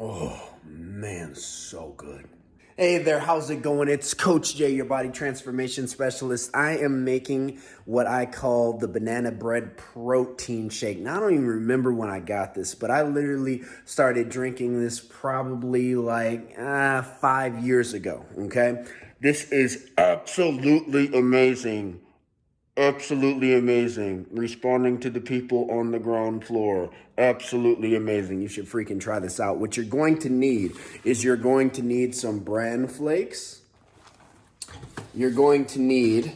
Oh, man, so good. Hey there, how's it going? It's Coach Jay, your body transformation specialist. I am making what I call the banana bread protein shake. Now, I don't even remember when I got this, but I literally started drinking this probably like 5 years ago, okay? This is absolutely amazing. Absolutely amazing. Responding to the people on the ground floor. Absolutely amazing. You should freaking try this out. What you're going to need is you're going to need some bran flakes. You're going to need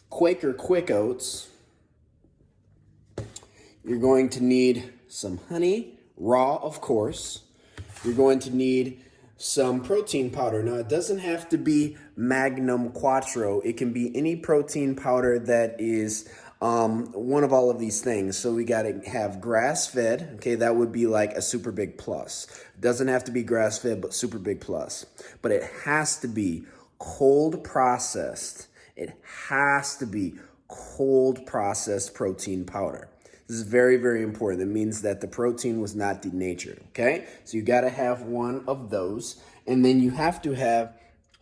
Quaker Quick Oats. You're going to need some honey, raw, of course. You're going to need some protein powder. Now, it doesn't have to be Magnum Quattro. It can be any protein powder that is one of all of these things. So we got to have grass-fed. Okay, that would be like a super big plus. It doesn't have to be grass-fed, but super big plus. But it has to be cold processed. It has to be cold processed protein powder. This is very, very important. It means that the protein was not denatured, okay? So you got to have one of those. And then you have to have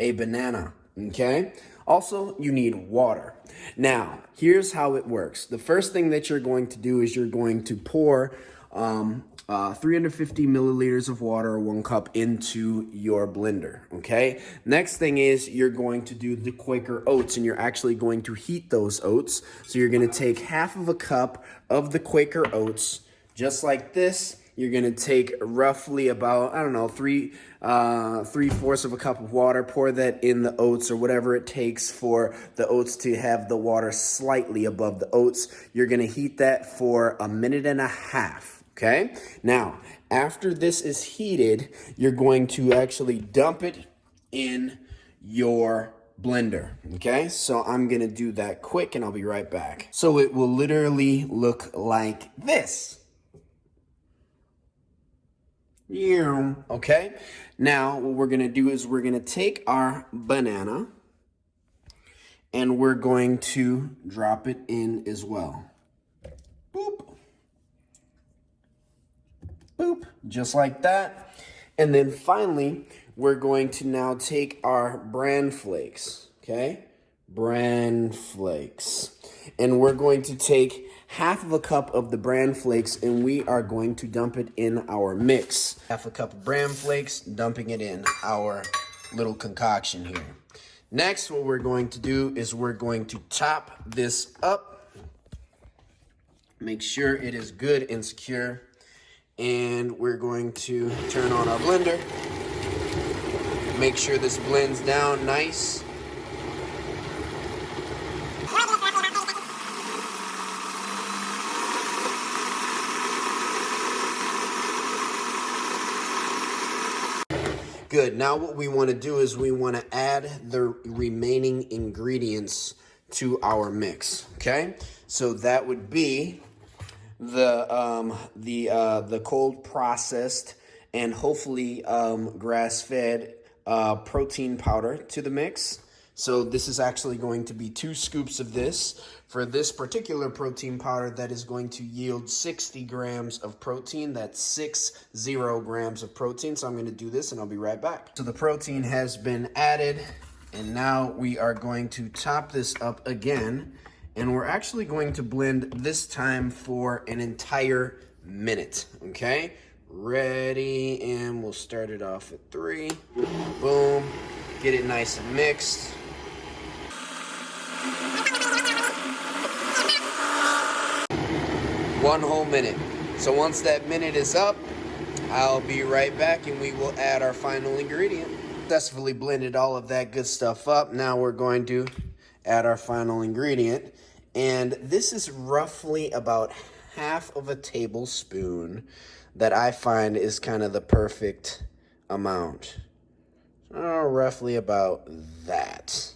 a banana, okay? Also, you need water. Now, here's how it works. The first thing that you're going to do is you're going to pour 350 milliliters of water, or 1 cup, into your blender, okay? Next thing is you're going to do the Quaker oats, and you're actually going to heat those oats. So you're going to take half of a cup of the Quaker oats, just like this. You're going to take roughly about, I don't know, 3/4 of a cup of water, pour that in the oats, or whatever it takes for the oats to have the water slightly above the oats. You're going to heat that for 1.5 minutes. Okay, now after this is heated, you're going to actually dump it in your blender. Okay, so I'm gonna do that quick and I'll be right back. So it will literally look like this. Okay, now what we're gonna do is we're gonna take our banana and we're going to drop it in as well. Boop. Boop, just like that. And then finally, we're going to now take our bran flakes, okay? Bran flakes. And we're going to take half of a cup of the bran flakes and we are going to dump it in our mix. Half a cup of bran flakes, dumping it in our little concoction here. Next, what we're going to do is we're going to top this up. Make sure it is good and secure. And we're going to turn on our blender. Make sure this blends down nice. Good. Now what we want to do is we want to add the remaining ingredients to our mix. Okay? So that would be the cold processed and hopefully grass-fed protein powder to the mix. So this is actually going to be 2 scoops of this. For this particular protein powder, that is going to yield 60 grams of protein. That's 60 grams of protein. So I'm going to do this and I'll be right back. So the protein has been added and now we are going to top this up again. And we're actually going to blend this time for an entire minute, okay? Ready, and we'll start it off at 3. Boom, get it nice and mixed. One whole minute. So once that minute is up, I'll be right back and we will add our final ingredient. Successfully blended all of that good stuff up. Now we're going to add our final ingredient. And this is roughly about half of a tablespoon that I find is kind of the perfect amount. Roughly about that.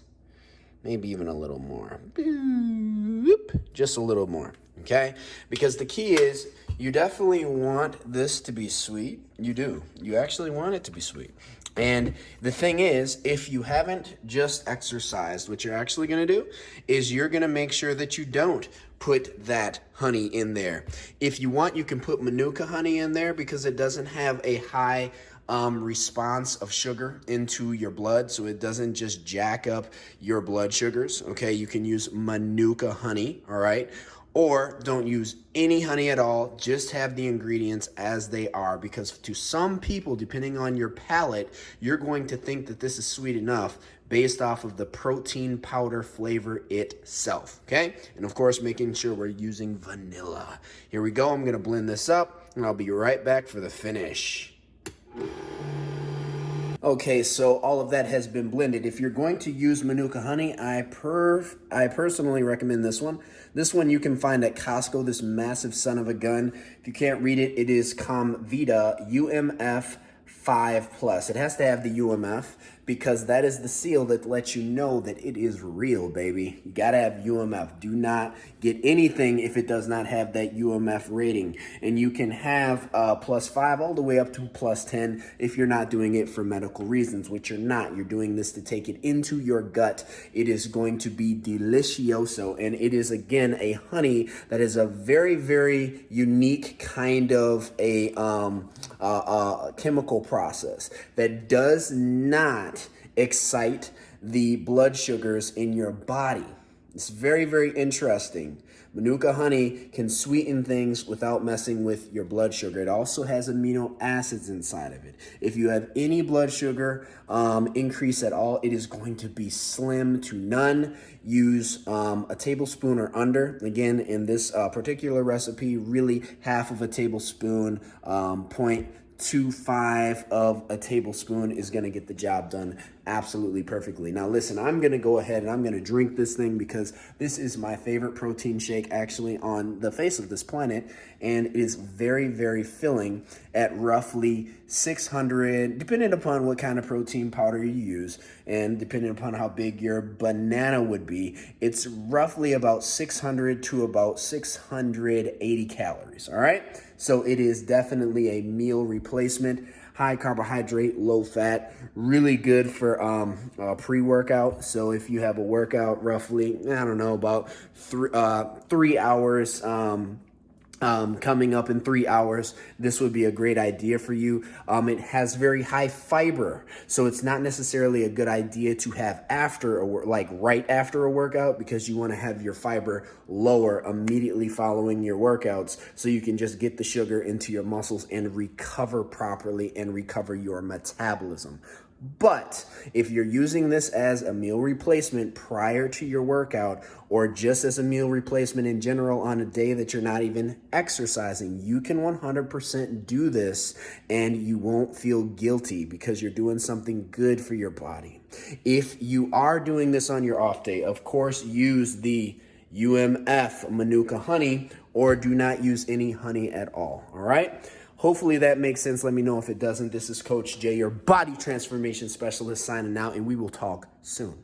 Maybe even a little more. Boop. Just a little more, okay? Because the key is you definitely want this to be sweet. You do. You actually want it to be sweet. And the thing is, if you haven't just exercised, what you're actually going to do is you're going to make sure that you don't put that honey in there. If you want, you can put Manuka honey in there because it doesn't have a high response of sugar into your blood, so it doesn't just jack up your blood sugars. Okay, you can use Manuka honey, all right? Or don't use any honey at all, just have the ingredients as they are, because to some people, depending on your palate, you're going to think that this is sweet enough based off of the protein powder flavor itself, okay? And of course, making sure we're using vanilla. Here we go, I'm gonna blend this up, and I'll be right back for the finish. Okay, so all of that has been blended. If you're going to use Manuka honey, I personally recommend this one. This one you can find at Costco, this massive son of a gun. If you can't read it, it is Comvita UMF 5+. It has to have the UMF because that is the seal that lets you know that it is real, baby. You gotta have UMF. Do not get anything if it does not have that UMF rating. And you can have +5 all the way up to +10 if you're not doing it for medical reasons, which you're not. You're doing this to take it into your gut. It is going to be delicioso. And it is, again, a honey that is a very, very unique kind of a chemical process that does not excite the blood sugars in your body. It's very, very interesting. Manuka honey can sweeten things without messing with your blood sugar. It also has amino acids inside of it. If you have any blood sugar increase at all, it is going to be slim to none. Use a tablespoon or under. Again, in this particular recipe, really half of a tablespoon, 0.25 of a tablespoon is going to get the job done absolutely perfectly. Now listen, I'm going to go ahead and I'm going to drink this thing because this is my favorite protein shake actually on the face of this planet, and it is very, very filling at roughly 600, depending upon what kind of protein powder you use and depending upon how big your banana would be. It's roughly about 600 to about 680 calories, all right? So it is definitely a meal replacement. High carbohydrate, low fat, really good for pre-workout. So if you have a workout roughly, I don't know, about 3 hours, coming up in 3 hours, this would be a great idea for you. It has very high fiber, so it's not necessarily a good idea to have right after a workout, because you want to have your fiber lower immediately following your workouts so you can just get the sugar into your muscles and recover properly and recover your metabolism. But if you're using this as a meal replacement prior to your workout, or just as a meal replacement in general on a day that you're not even exercising, you can 100% do this and you won't feel guilty because you're doing something good for your body. If you are doing this on your off day, of course, use the UMF Manuka honey, or do not use any honey at all right? Hopefully that makes sense. Let me know if it doesn't. This is Coach Jay, your body transformation specialist, signing out, and we will talk soon.